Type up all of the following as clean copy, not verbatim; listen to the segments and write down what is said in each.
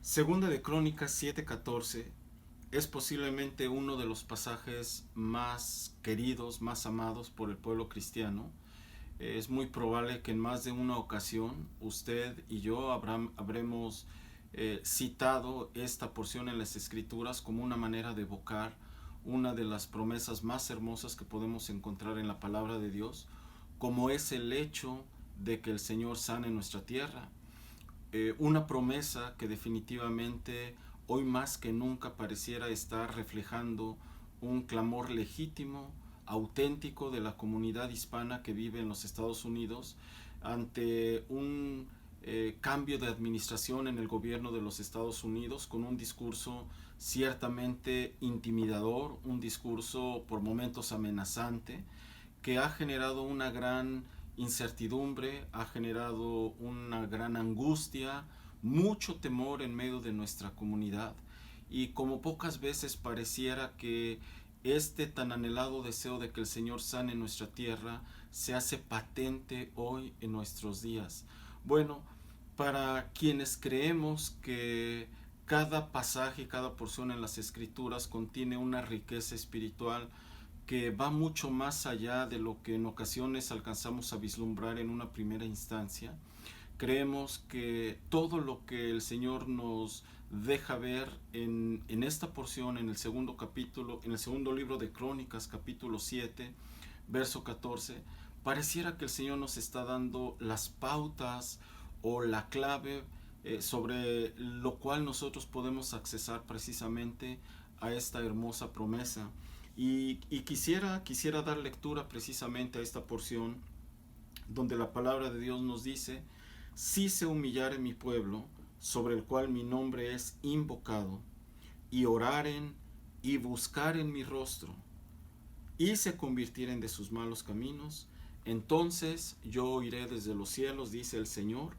Segunda de Crónicas 7:14 es posiblemente uno de los pasajes más queridos, más amados por el pueblo cristiano. Es muy probable que en más de una ocasión usted y yo habremos citado esta porción en las Escrituras como una manera de evocar una de las promesas más hermosas que podemos encontrar en la palabra de Dios, como es el hecho de que el Señor sane nuestra tierra. Una promesa que definitivamente hoy más que nunca pareciera estar reflejando un clamor legítimo, auténtico de la comunidad hispana que vive en los Estados Unidos ante un cambio de administración en el gobierno de los Estados Unidos con un discurso ciertamente intimidador, un discurso por momentos amenazante, que ha generado una gran incertidumbre, ha generado una gran angustia, mucho temor en medio de nuestra comunidad. Y como pocas veces pareciera que este tan anhelado deseo de que el Señor sane nuestra tierra se hace patente hoy en nuestros días. Bueno, para quienes creemos que cada pasaje, cada porción en las Escrituras contiene una riqueza espiritual que va mucho más allá de lo que en ocasiones alcanzamos a vislumbrar en una primera instancia. Creemos que todo lo que el Señor nos deja ver en esta porción, en el segundo capítulo, en el segundo libro de Crónicas, capítulo 7, verso 14, pareciera que el Señor nos está dando las pautas o la clave sobre lo cual nosotros podemos accesar precisamente a esta hermosa promesa. Y quisiera dar lectura precisamente a esta porción donde la palabra de Dios nos dice: si se humillare mi pueblo, sobre el cual mi nombre es invocado, y oraren y buscaren mi rostro, y se convirtieren de sus malos caminos, entonces yo oiré desde los cielos, dice el Señor,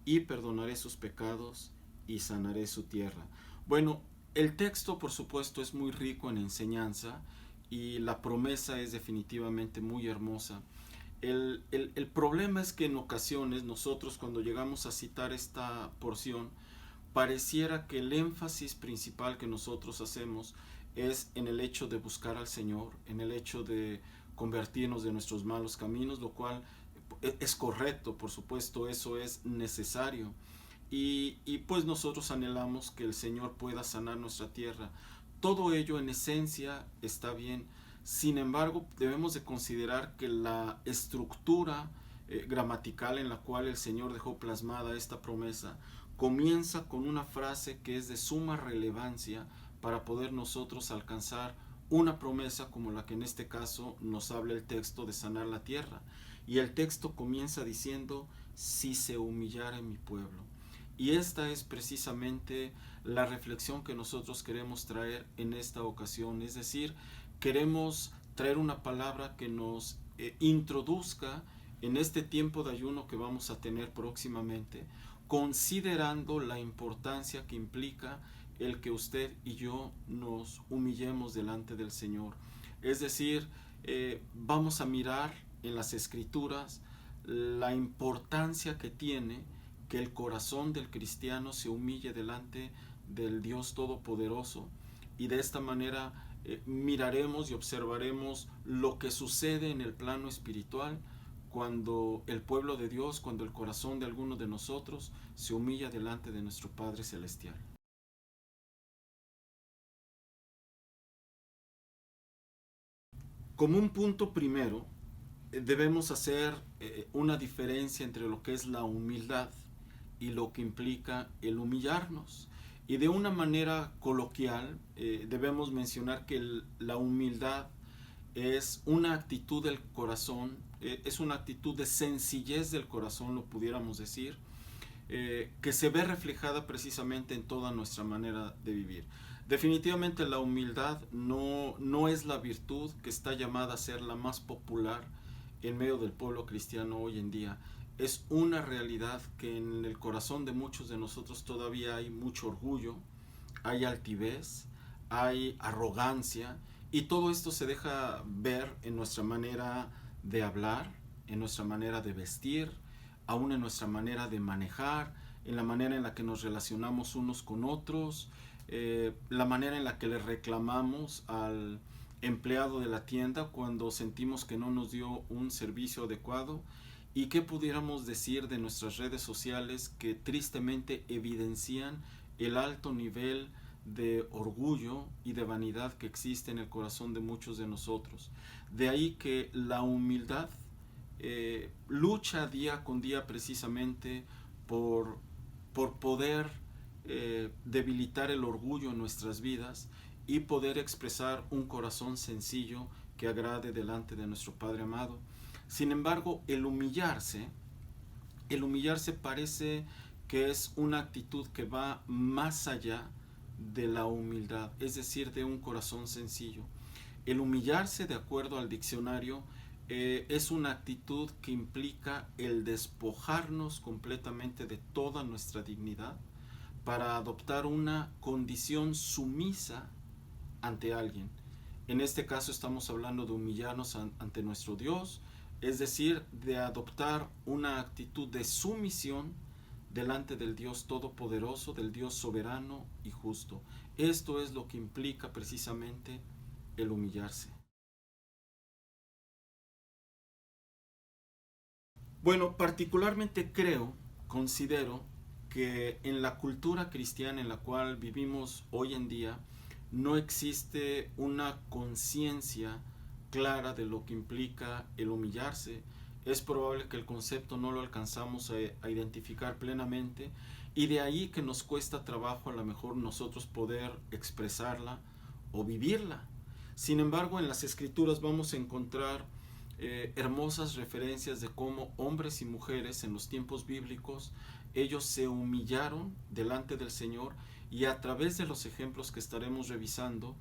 y perdonaré sus pecados y sanaré su tierra. Bueno, el texto por supuesto es muy rico en enseñanza y la promesa es definitivamente muy hermosa. El problema es que en ocasiones nosotros, cuando llegamos a citar esta porción, pareciera que el énfasis principal que nosotros hacemos es en el hecho de buscar al Señor, en el hecho de convertirnos de nuestros malos caminos, lo cual es correcto, por supuesto, eso es necesario. Y pues nosotros anhelamos que el Señor pueda sanar nuestra tierra. Todo ello en esencia está bien. Sin embargo, debemos de considerar que la estructura gramatical en la cual el Señor dejó plasmada esta promesa comienza con una frase que es de suma relevancia para poder nosotros alcanzar una promesa como la que en este caso nos habla el texto de sanar la tierra. Y el texto comienza diciendo: si se humillara mi pueblo. Y esta es precisamente la reflexión que nosotros queremos traer en esta ocasión. Es decir, queremos traer una palabra que nos introduzca en este tiempo de ayuno que vamos a tener próximamente, considerando la importancia que implica el que usted y yo nos humillemos delante del Señor. Es decir, vamos a mirar en las Escrituras la importancia que tiene que el corazón del cristiano se humille delante del Dios Todopoderoso, y de esta manera miraremos y observaremos lo que sucede en el plano espiritual cuando el pueblo de Dios, cuando el corazón de alguno de nosotros se humilla delante de nuestro Padre Celestial. Como un punto primero, debemos hacer una diferencia entre lo que es la humildad y lo que implica el humillarnos. Y de una manera coloquial, debemos mencionar que la humildad es una actitud del corazón, es una actitud de sencillez del corazón, lo pudiéramos decir, que se ve reflejada precisamente en toda nuestra manera de vivir. Definitivamente la humildad no es la virtud que está llamada a ser la más popular en medio del pueblo cristiano hoy en día. Es una realidad que en el corazón de muchos de nosotros todavía hay mucho orgullo, hay altivez, hay arrogancia, y todo esto se deja ver en nuestra manera de hablar, en nuestra manera de vestir, aún en nuestra manera de manejar, en la manera en la que nos relacionamos unos con otros, la manera en la que le reclamamos al empleado de la tienda cuando sentimos que no nos dio un servicio adecuado, y qué pudiéramos decir de nuestras redes sociales que tristemente evidencian el alto nivel de orgullo y de vanidad que existe en el corazón de muchos de nosotros. De ahí que la humildad lucha día con día precisamente por, por poder debilitar el orgullo en nuestras vidas y poder expresar un corazón sencillo que agrade delante de nuestro Padre amado. Sin embargo, el humillarse parece que es una actitud que va más allá de la humildad, es decir, de un corazón sencillo. El humillarse, de acuerdo al diccionario, es una actitud que implica el despojarnos completamente de toda nuestra dignidad para adoptar una condición sumisa ante alguien. En este caso estamos hablando de humillarnos ante nuestro Dios, es decir, de adoptar una actitud de sumisión delante del Dios todopoderoso, del Dios soberano y justo. Esto es lo que implica precisamente el humillarse. Bueno, particularmente considero que en la cultura cristiana en la cual vivimos hoy en día no existe una conciencia clara de lo que implica el humillarse. Es probable que el concepto no lo alcanzamos a identificar plenamente, y de ahí que nos cuesta trabajo a lo mejor nosotros poder expresarla o vivirla. Sin embargo, en las escrituras vamos a encontrar hermosas referencias de cómo hombres y mujeres en los tiempos bíblicos ellos se humillaron delante del Señor, y a través de los ejemplos que estaremos revisando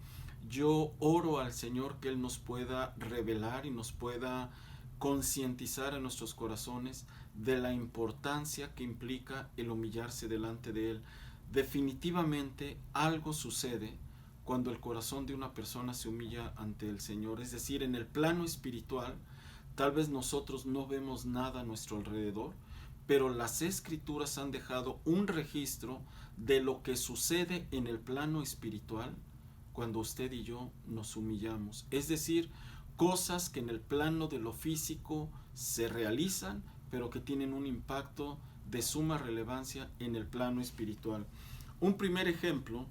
yo oro al Señor que Él nos pueda revelar y nos pueda concientizar en nuestros corazones de la importancia que implica el humillarse delante de Él. Definitivamente algo sucede cuando el corazón de una persona se humilla ante el Señor, es decir, en el plano espiritual. Tal vez nosotros no vemos nada a nuestro alrededor, pero las escrituras han dejado un registro de lo que sucede en el plano espiritual cuando usted y yo nos humillamos. Es decir, cosas que en el plano de lo físico se realizan, pero que tienen un impacto de suma relevancia en el plano espiritual. Un primer ejemplo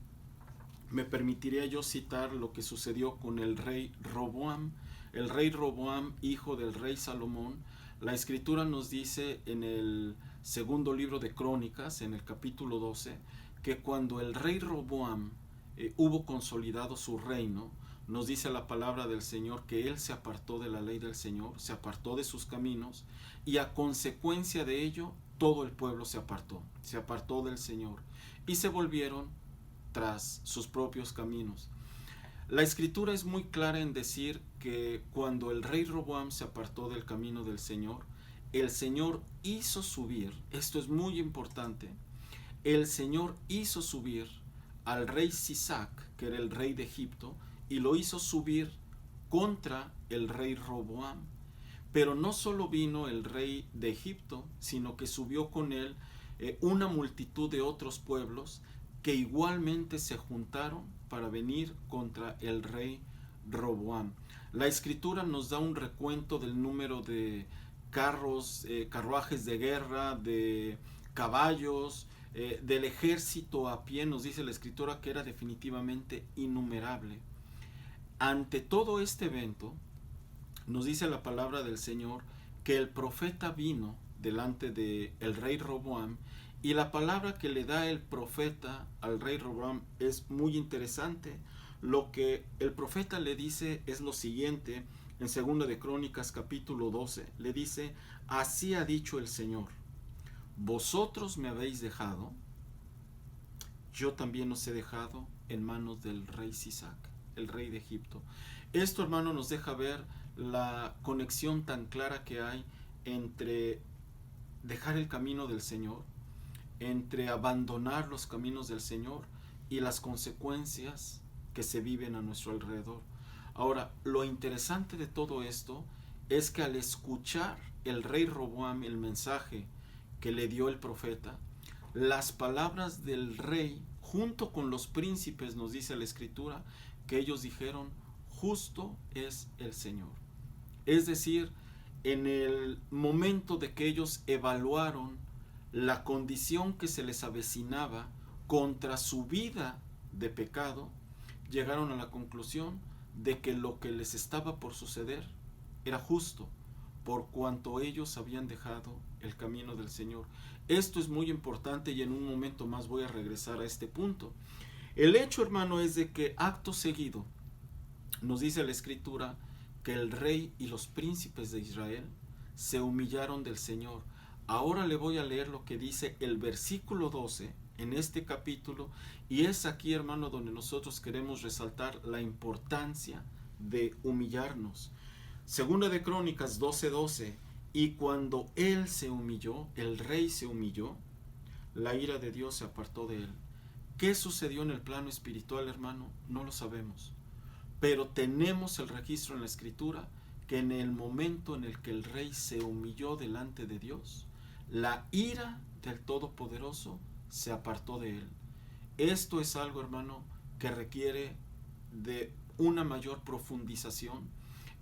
me permitiría yo citar lo que sucedió con el rey Roboam. El rey Roboam, hijo del rey Salomón. La escritura nos dice en el segundo libro de Crónicas, en el capítulo 12, que cuando el rey Roboam hubo consolidado su reino, nos dice la palabra del Señor que él se apartó de la ley del Señor, se apartó de sus caminos, y a consecuencia de ello todo el pueblo se apartó del Señor y se volvieron tras sus propios caminos. La escritura es muy clara en decir que cuando el rey Roboam se apartó del camino del Señor, el Señor hizo subir, esto es muy importante, el Señor hizo subir al rey Sisac, que era el rey de Egipto, y lo hizo subir contra el rey Roboam. Pero no solo vino el rey de Egipto, sino que subió con él una multitud de otros pueblos que igualmente se juntaron para venir contra el rey Roboam. La escritura nos da un recuento del número de carruajes de guerra, de caballos, del ejército a pie. Nos dice la escritura que era definitivamente innumerable. Ante todo este evento, nos dice la palabra del Señor que el profeta vino delante del rey Roboam, y la palabra que le da el profeta al rey Roboam es muy interesante. Lo que el profeta le dice es lo siguiente, en 2 de Crónicas capítulo 12, le dice: así ha dicho el Señor, vosotros me habéis dejado, yo también os he dejado en manos del rey Sisac, el rey de Egipto. Esto, hermano, nos deja ver la conexión tan clara que hay entre dejar el camino del Señor, entre abandonar los caminos del Señor y las consecuencias que se viven a nuestro alrededor. Ahora, lo interesante de todo esto es que al escuchar el rey Roboam el mensaje que le dio el profeta, las palabras del rey, junto con los príncipes, nos dice la Escritura, que ellos dijeron, justo es el Señor. Es decir, en el momento de que ellos evaluaron la condición que se les avecinaba contra su vida de pecado, llegaron a la conclusión de que lo que les estaba por suceder era justo, por cuanto ellos habían dejado el camino del Señor. Esto es muy importante y en un momento más voy a regresar a este punto. El hecho, hermano, es de que acto seguido nos dice la Escritura que el rey y los príncipes de Israel se humillaron del Señor. Ahora le voy a leer lo que dice el versículo 12 en este capítulo, y es aquí, hermano, donde nosotros queremos resaltar la importancia de humillarnos. Segunda de Crónicas 12:12, y cuando él se humilló, el rey se humilló, la ira de Dios se apartó de él. ¿Qué sucedió en el plano espiritual, hermano? No lo sabemos. Pero tenemos el registro en la Escritura que en el momento en el que el rey se humilló delante de Dios, la ira del Todopoderoso se apartó de él. Esto es algo, hermano, que requiere de una mayor profundización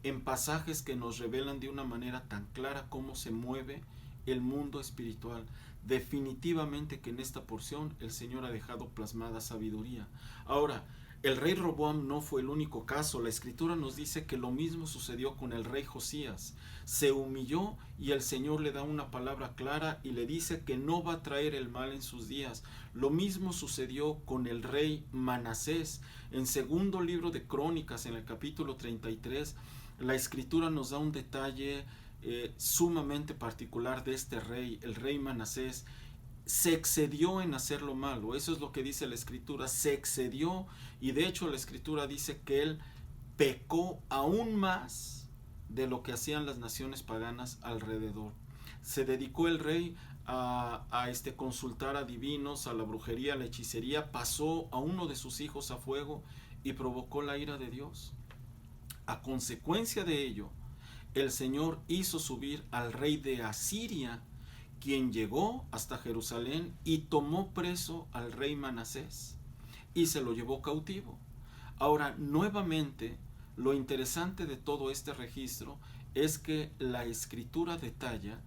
en pasajes que nos revelan de una manera tan clara cómo se mueve el mundo espiritual. Definitivamente que en esta porción el Señor ha dejado plasmada sabiduría. Ahora, el rey Roboam no fue el único caso. La Escritura nos dice que lo mismo sucedió con el rey Josías. Se humilló y el Señor le da una palabra clara y le dice que no va a traer el mal en sus días. Lo mismo sucedió con el rey Manasés. En segundo libro de Crónicas, en el capítulo 33, la Escritura nos da un detalle sumamente particular de este rey, el rey Manasés. Se excedió en hacer lo malo, eso es lo que dice la Escritura, se excedió, y de hecho la Escritura dice que él pecó aún más de lo que hacían las naciones paganas alrededor. Se dedicó el rey a consultar a divinos, a la brujería, a la hechicería, pasó a uno de sus hijos a fuego y provocó la ira de Dios. A consecuencia de ello, el Señor hizo subir al rey de Asiria, quien llegó hasta Jerusalén y tomó preso al rey Manasés y se lo llevó cautivo. Ahora, nuevamente, lo interesante de todo este registro es que la Escritura detalla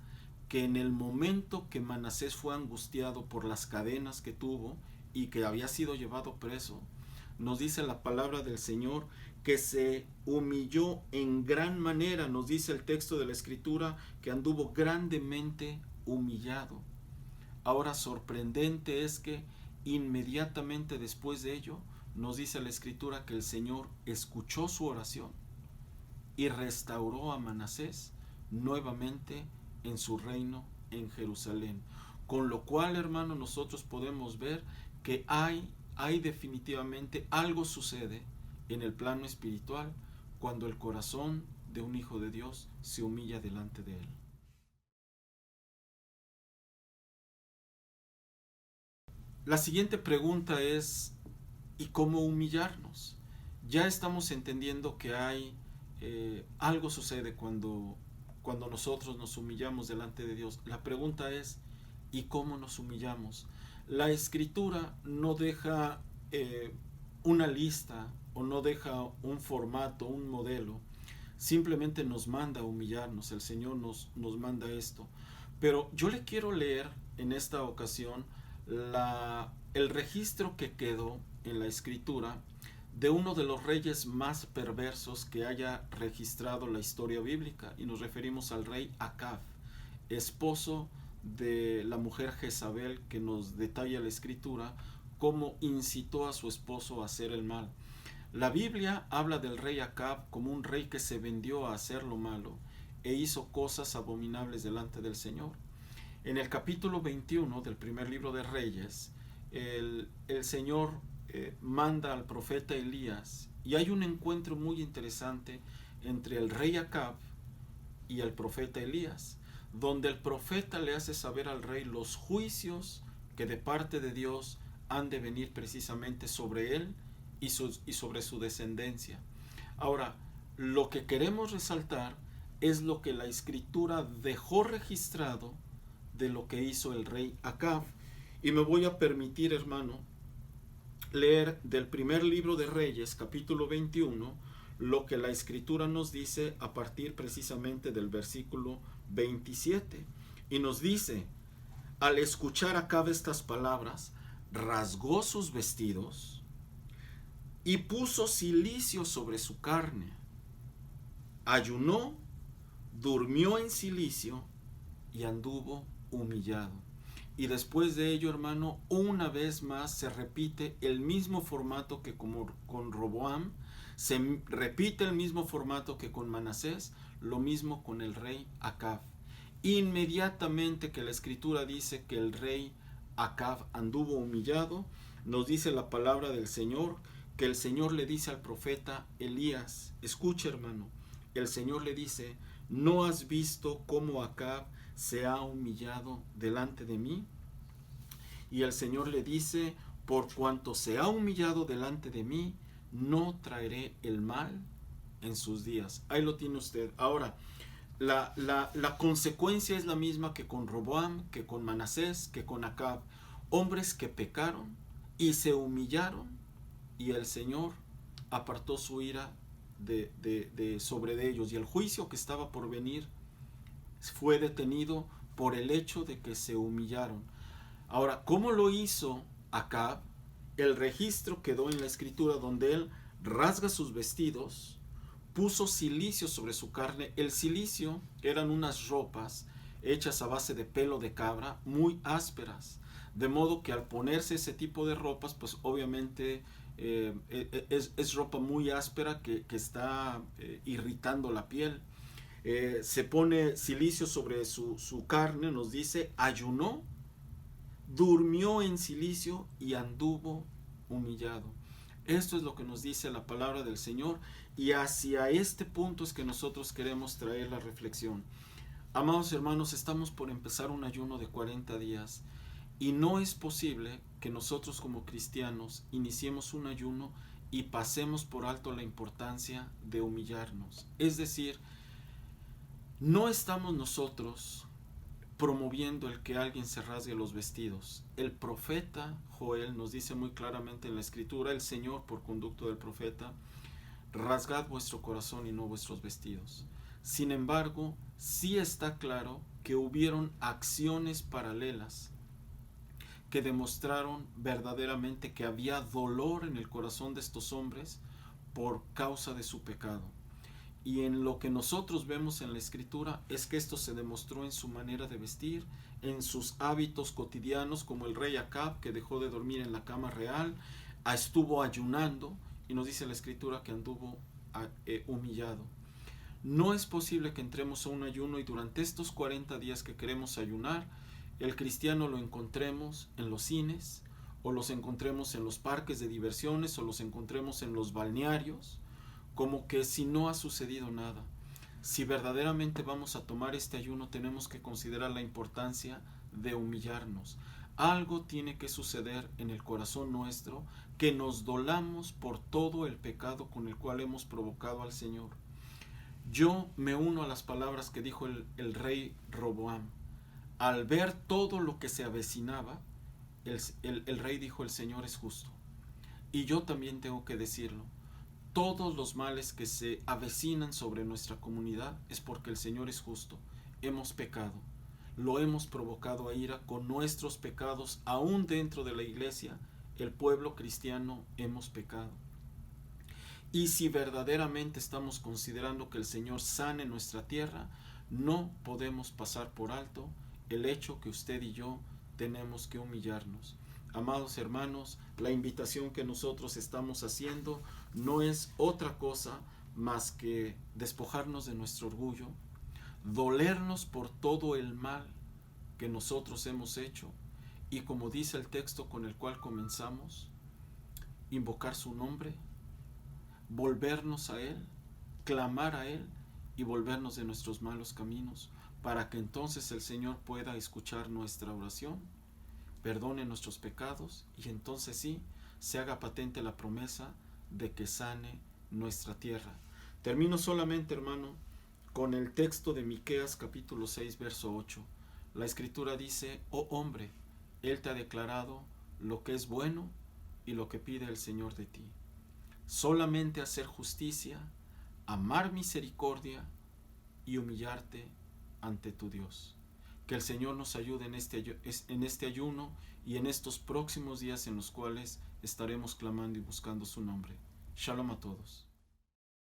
que en el momento que Manasés fue angustiado por las cadenas que tuvo y que había sido llevado preso, nos dice la palabra del Señor que se humilló en gran manera. Nos dice el texto de la Escritura que anduvo grandemente humillado. Ahora, sorprendente es que inmediatamente después de ello nos dice la Escritura que el Señor escuchó su oración y restauró a Manasés nuevamente en su reino en Jerusalén. Con lo cual, hermano, nosotros podemos ver que hay definitivamente algo sucede en el plano espiritual cuando el corazón de un hijo de Dios se humilla delante de él. La siguiente pregunta es, ¿y cómo humillarnos? Ya estamos entendiendo que hay algo sucede cuando nosotros nos humillamos delante de Dios. La pregunta es, ¿y cómo nos humillamos? La Escritura no deja una lista o no deja un formato, un modelo. Simplemente nos manda a humillarnos. El Señor nos manda esto. Pero yo le quiero leer en esta ocasión el registro que quedó en la Escritura de uno de los reyes más perversos que haya registrado la historia bíblica, y nos referimos al rey Acab, esposo de la mujer Jezabel, que nos detalla la Escritura cómo incitó a su esposo a hacer el mal. La Biblia habla del rey Acab como un rey que se vendió a hacer lo malo e hizo cosas abominables delante del Señor. En el capítulo 21 del primer libro de Reyes, el Señor manda al profeta Elías, y hay un encuentro muy interesante entre el rey Acab y el profeta Elías, donde el profeta le hace saber al rey los juicios que de parte de Dios han de venir precisamente sobre él y sobre su descendencia. Ahora, lo que queremos resaltar es lo que la Escritura dejó registrado de lo que hizo el rey Acab. Y me voy a permitir, hermano, leer del primer libro de Reyes, capítulo 21, lo que la Escritura nos dice a partir precisamente del versículo 27. Y nos dice: al escuchar Acab estas palabras, rasgó sus vestidos y puso cilicio sobre su carne. Ayunó, durmió en cilicio y anduvo humillado. Y después de ello, hermano, una vez más se repite el mismo formato que con Roboam, se repite el mismo formato que con Manasés, lo mismo con el rey Acab. Inmediatamente que la Escritura dice que el rey Acab anduvo humillado, nos dice la palabra del Señor que el Señor le dice al profeta Elías: escucha, hermano, el Señor le dice: ¿no has visto cómo Acab se ha humillado delante de mí? Y el Señor le dice: por cuanto se ha humillado delante de mí, no traeré el mal en sus días. Ahí lo tiene usted. Ahora, la consecuencia es la misma que con Roboam, que con Manasés, que con Acab. Hombres que pecaron y se humillaron, y el Señor apartó su ira sobre ellos, y el juicio que estaba por venir fue detenido por el hecho de que se humillaron. Ahora, ¿cómo lo hizo Acab? El registro quedó en la Escritura, donde él rasga sus vestidos, puso cilicio sobre su carne. El cilicio eran unas ropas hechas a base de pelo de cabra, muy ásperas, de modo que al ponerse ese tipo de ropas, pues obviamente es ropa muy áspera que está irritando la piel. Se pone cilicio sobre su carne, nos dice: ayunó, durmió en cilicio y anduvo humillado. Esto es lo que nos dice la palabra del Señor, y hacia este punto es que nosotros queremos traer la reflexión. Amados hermanos, estamos por empezar un ayuno de 40 días, y no es posible que nosotros como cristianos iniciemos un ayuno y pasemos por alto la importancia de humillarnos. Es decir, no estamos nosotros promoviendo el que alguien se rasgue los vestidos. El profeta Joel nos dice muy claramente en la Escritura, el Señor por conducto del profeta: rasgad vuestro corazón y no vuestros vestidos. Sin embargo, sí está claro que hubieron acciones paralelas que demostraron verdaderamente que había dolor en el corazón de estos hombres por causa de su pecado. Y en lo que nosotros vemos en la Escritura es que esto se demostró en su manera de vestir, en sus hábitos cotidianos, como el rey Acab, que dejó de dormir en la cama real, estuvo ayunando, y nos dice la Escritura que anduvo humillado. No es posible que entremos a un ayuno y durante estos 40 días que queremos ayunar, el cristiano lo encontremos en los cines, o los encontremos en los parques de diversiones, o los encontremos en los balnearios, como que si no ha sucedido nada. Si verdaderamente vamos a tomar este ayuno, tenemos que considerar la importancia de humillarnos. Algo tiene que suceder en el corazón nuestro, que nos dolamos por todo el pecado con el cual hemos provocado al Señor. Yo me uno a las palabras que dijo el rey Roboam. Al ver todo lo que se avecinaba, el rey dijo: el Señor es justo. Y yo también tengo que decirlo: todos los males que se avecinan sobre nuestra comunidad es porque el Señor es justo. Hemos pecado, lo hemos provocado a ira con nuestros pecados. Aún dentro de la iglesia, el pueblo cristiano hemos pecado. Y si verdaderamente estamos considerando que el Señor sane nuestra tierra, no podemos pasar por alto el hecho que usted y yo tenemos que humillarnos. Amados hermanos, la invitación que nosotros estamos haciendo no es otra cosa más que despojarnos de nuestro orgullo, dolernos por todo el mal que nosotros hemos hecho, y como dice el texto con el cual comenzamos, invocar su nombre, volvernos a Él, clamar a Él y volvernos de nuestros malos caminos, para que entonces el Señor pueda escuchar nuestra oración, perdone nuestros pecados, y entonces sí se haga patente la promesa de que sane nuestra tierra. Termino solamente, hermano, con el texto de Miqueas capítulo 6 verso 8. La Escritura dice: oh hombre, Él te ha declarado lo que es bueno y lo que pide el Señor de ti. Solamente hacer justicia, amar misericordia y humillarte ante tu Dios. Que el Señor nos ayude en este ayuno y en estos próximos días en los cuales estaremos clamando y buscando su nombre. Shalom a todos.